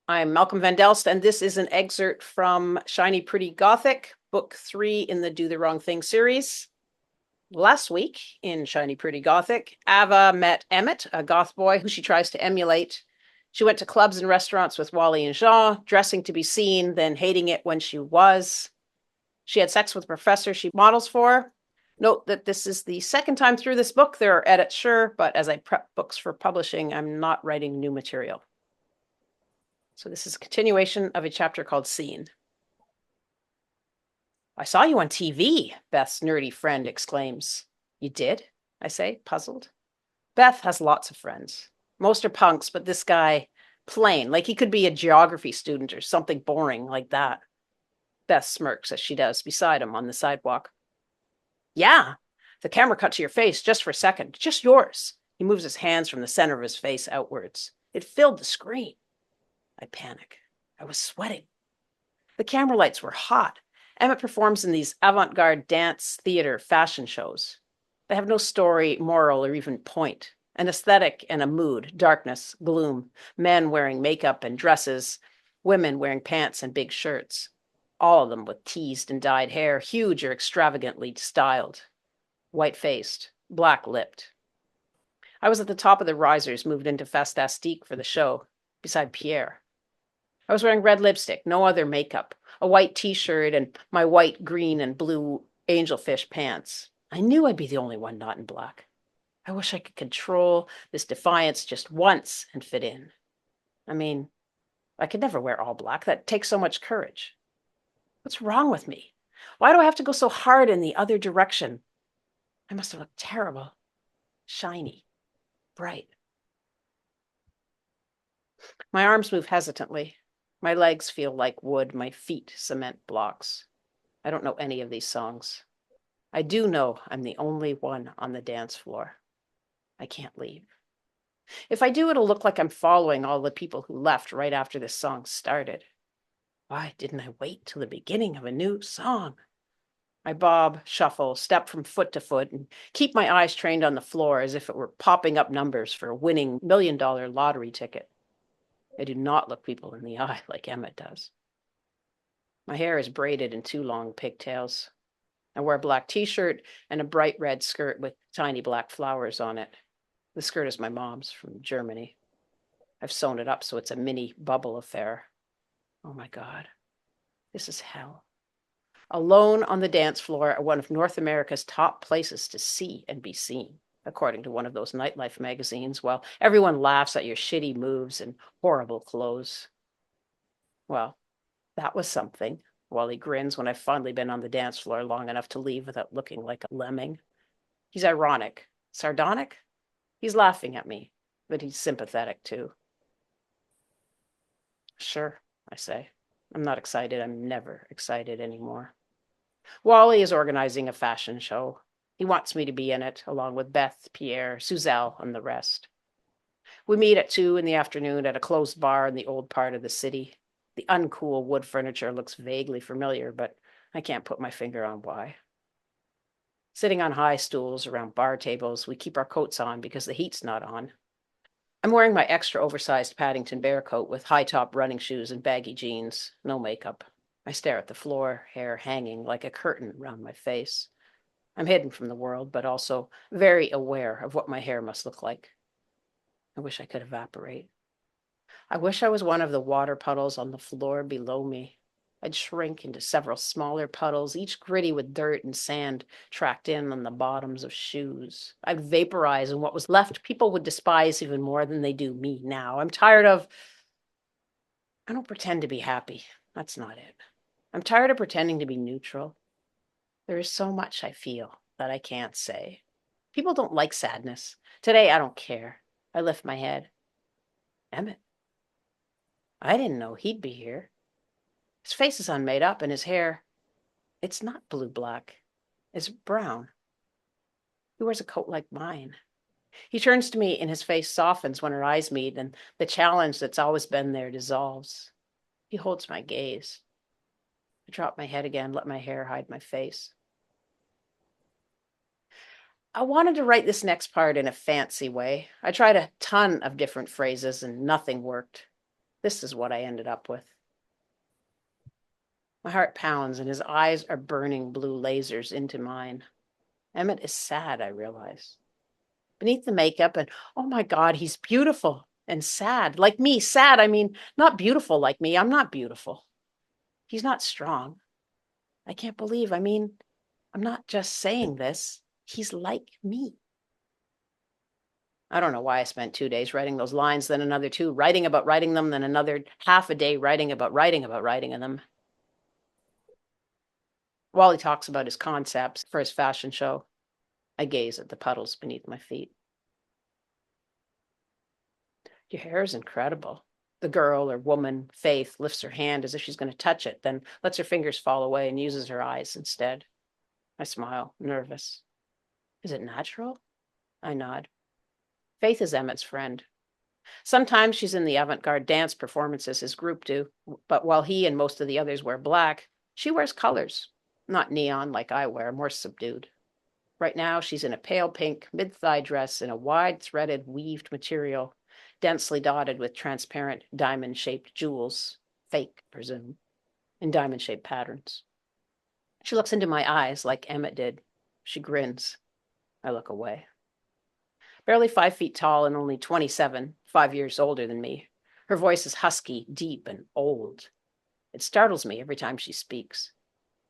I'm Malcolm Van Delst, and this is an excerpt from Shiny Pretty Gothic, book 3 in the Do the Wrong Thing series. Last week in Shiny Pretty Gothic, Ava met Emmett, a goth boy who she tries to emulate. She went to clubs and restaurants with Wally and Jean, dressing to be seen, then hating it when she was. She had sex with a professor she models for. Note that this is the second time through this book. There are edits, sure, but as I prep books for publishing, I'm not writing new material. So this is a continuation of a chapter called Scene. I saw you on TV, Beth's nerdy friend exclaims. You did? I say, puzzled. Beth has lots of friends. Most are punks, but this guy, plain, like he could be a geography student or something boring like that. Beth smirks as she does beside him on the sidewalk. Yeah, the camera cut to your face just for a second, just yours. He moves his hands from the center of his face outwards. It filled the screen. I panic. I was sweating. The camera lights were hot. Emmett performs in these avant-garde dance, theater, fashion shows. They have no story, moral, or even point. An aesthetic and a mood, darkness, gloom, men wearing makeup and dresses, women wearing pants and big shirts. All of them with teased and dyed hair, huge or extravagantly styled. White-faced, black-lipped. I was at the top of the risers, moved into Fantastique for the show, beside Pierre. I was wearing red lipstick, no other makeup, a white t-shirt, and my white, green, and blue angelfish pants. I knew I'd be the only one not in black. I wish I could control this defiance just once and fit in. I mean, I could never wear all black. That takes so much courage. What's wrong with me? Why do I have to go so hard in the other direction? I must have looked terrible, shiny, bright. My arms move hesitantly. My legs feel like wood, my feet cement blocks. I don't know any of these songs. I do know I'm the only one on the dance floor. I can't leave. If I do, it'll look like I'm following all the people who left right after this song started. Why didn't I wait till the beginning of a new song? I bob, shuffle, step from foot to foot, and keep my eyes trained on the floor as if it were popping up numbers for a winning $1 million lottery ticket. I do not look people in the eye like Emmett does. My hair is braided in 2 long pigtails. I wear a black t-shirt and a bright red skirt with tiny black flowers on it. The skirt is my mom's from Germany. I've sewn it up so it's a mini bubble affair. Oh my God, this is hell. Alone on the dance floor at one of North America's top places to see and be seen, according to one of those nightlife magazines, while everyone laughs at your shitty moves and horrible clothes. Well, that was something. Wally grins when I've finally been on the dance floor long enough to leave without looking like a lemming. He's ironic. Sardonic? He's laughing at me, but he's sympathetic too. Sure, I say. I'm not excited. I'm never excited anymore. Wally is organizing a fashion show. He wants me to be in it, along with Beth, Pierre, Suzelle, and the rest. We meet at 2 in the afternoon at a closed bar in the old part of the city. The uncool wood furniture looks vaguely familiar, but I can't put my finger on why. Sitting on high stools around bar tables, we keep our coats on because the heat's not on. I'm wearing my extra oversized Paddington Bear coat with high-top running shoes and baggy jeans, no makeup. I stare at the floor, hair hanging like a curtain around my face. I'm hidden from the world, but also very aware of what my hair must look like. I wish I could evaporate. I wish I was one of the water puddles on the floor below me. I'd shrink into several smaller puddles, each gritty with dirt and sand tracked in on the bottoms of shoes. I'd vaporize, and what was left people would despise even more than they do me now. I'm tired of... I don't pretend to be happy. That's not it. I'm tired of pretending to be neutral. There is so much I feel that I can't say. People don't like sadness. Today, I don't care. I lift my head. Emmett. I didn't know he'd be here. His face is unmade up, and his hair, it's not blue-black. It's brown. He wears a coat like mine. He turns to me, and his face softens when our eyes meet, and the challenge that's always been there dissolves. He holds my gaze. I drop my head again, let my hair hide my face. I wanted to write this next part in a fancy way. I tried a ton of different phrases, and nothing worked. This is what I ended up with. My heart pounds and his eyes are burning blue lasers into mine. Emmett is sad, I realize. Beneath the makeup, and oh my God, he's beautiful and sad. Like me, sad. I mean, not beautiful like me. I'm not beautiful. He's not strong. I can't believe, I'm not just saying this. He's like me. I don't know why I spent 2 days writing those lines, then another 2 writing about writing them, then another half a day writing about writing them. Wally talks about his concepts for his fashion show. I gaze at the puddles beneath my feet. Your hair is incredible. The girl or woman, Faith, lifts her hand as if she's going to touch it, then lets her fingers fall away and uses her eyes instead. I smile, nervous. Is it natural? I nod. Faith is Emmett's friend. Sometimes she's in the avant-garde dance performances his group do, but while he and most of the others wear black, she wears colors. Not neon like I wear, more subdued. Right now, she's in a pale pink mid-thigh dress in a wide-threaded weaved material, densely dotted with transparent diamond-shaped jewels, fake, I presume, in diamond-shaped patterns. She looks into my eyes like Emmett did. She grins. I look away. Barely 5 feet tall and only 27, 5 years older than me. Her voice is husky, deep, and old. It startles me every time she speaks.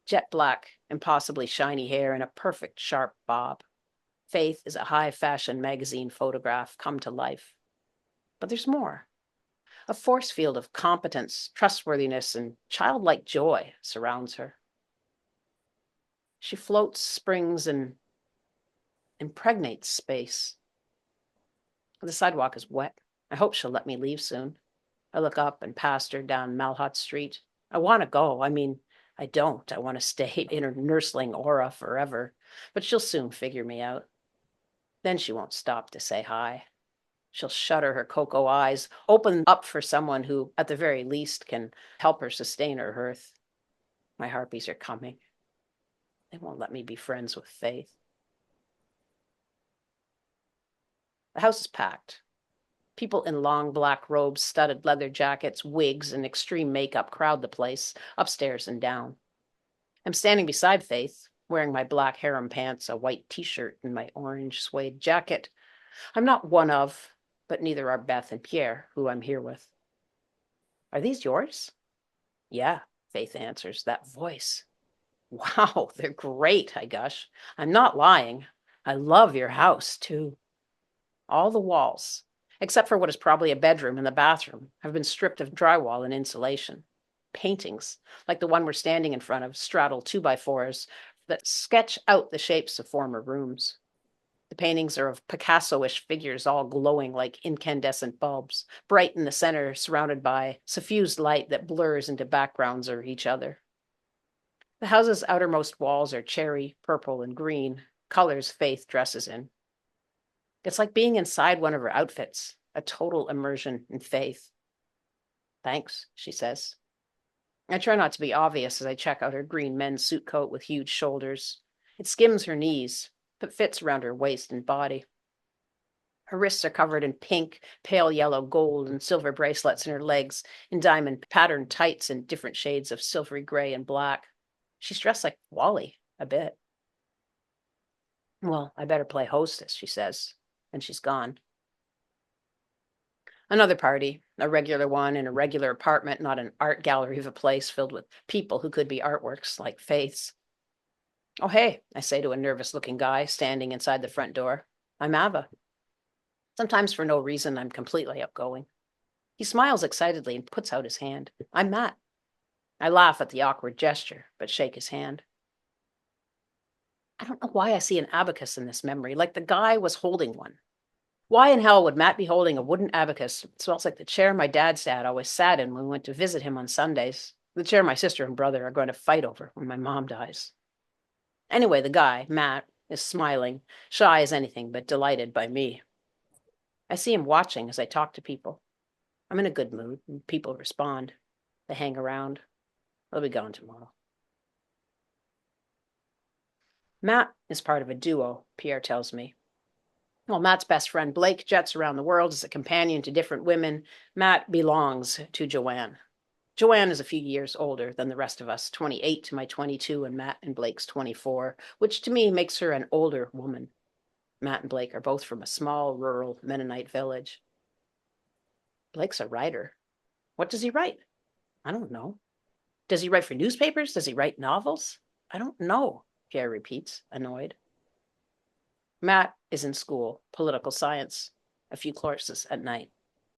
Jet black, impossibly shiny hair, and a perfect sharp bob. Faith is a high fashion magazine photograph come to life. But there's more. A force field of competence, trustworthiness, and childlike joy surrounds her. She floats, springs, and impregnates space. The sidewalk is wet. I hope she'll let me leave soon. I look up and past her down Malhut Street. I want to go. I don't. I want to stay in her nursling aura forever. But she'll soon figure me out. Then she won't stop to say hi. She'll shutter her cocoa eyes, open up for someone who, at the very least, can help her sustain her hearth. My harpies are coming. They won't let me be friends with Faith. The house is packed. People in long black robes, studded leather jackets, wigs, and extreme makeup crowd the place, upstairs and down. I'm standing beside Faith, wearing my black harem pants, a white t-shirt, and my orange suede jacket. I'm not one of, but neither are Beth and Pierre, who I'm here with. Are these yours? Yeah, Faith answers. That voice. Wow, they're great, I gush. I'm not lying. I love your house, too. All the walls, except for what is probably a bedroom and the bathroom, have been stripped of drywall and insulation. Paintings, like the one we're standing in front of, straddle 2x4s that sketch out the shapes of former rooms. The paintings are of Picasso-ish figures, all glowing like incandescent bulbs, bright in the center, surrounded by suffused light that blurs into backgrounds of each other. The house's outermost walls are cherry, purple, and green, colors Faith dresses in. It's like being inside one of her outfits, a total immersion in Faith. Thanks, she says. I try not to be obvious as I check out her green men's suit coat with huge shoulders. It skims her knees, but fits around her waist and body. Her wrists are covered in pink, pale yellow, gold, and silver bracelets, and her legs in diamond patterned tights in different shades of silvery gray and black. She's dressed like Wally, a bit. Well, I better play hostess, she says, and she's gone. Another party, a regular one in a regular apartment, not an art gallery of a place filled with people who could be artworks like Faith's. Oh, hey, I say to a nervous-looking guy standing inside the front door. I'm Ava. Sometimes for no reason, I'm completely outgoing. He smiles excitedly and puts out his hand. I'm Matt. I laugh at the awkward gesture, but shake his hand. I don't know why I see an abacus in this memory, like the guy was holding one. Why in hell would Matt be holding a wooden abacus? It smells like the chair my dad's dad always sat in when we went to visit him on Sundays. The chair my sister and brother are going to fight over when my mom dies. Anyway, the guy, Matt, is smiling, shy as anything, but delighted by me. I see him watching as I talk to people. I'm in a good mood, and people respond. They hang around. They'll be gone tomorrow. Matt is part of a duo, Pierre tells me. While Matt's best friend Blake jets around the world as a companion to different women, Matt belongs to Joanne. Joanne is a few years older than the rest of us, 28 to my 22, and Matt and Blake's 24, which to me makes her an older woman. Matt and Blake are both from a small rural Mennonite village. Blake's a writer. What does he write? I don't know. Does he write for newspapers? Does he write novels? I don't know, Pierre repeats, annoyed. Matt is in school, political science, a few courses at night.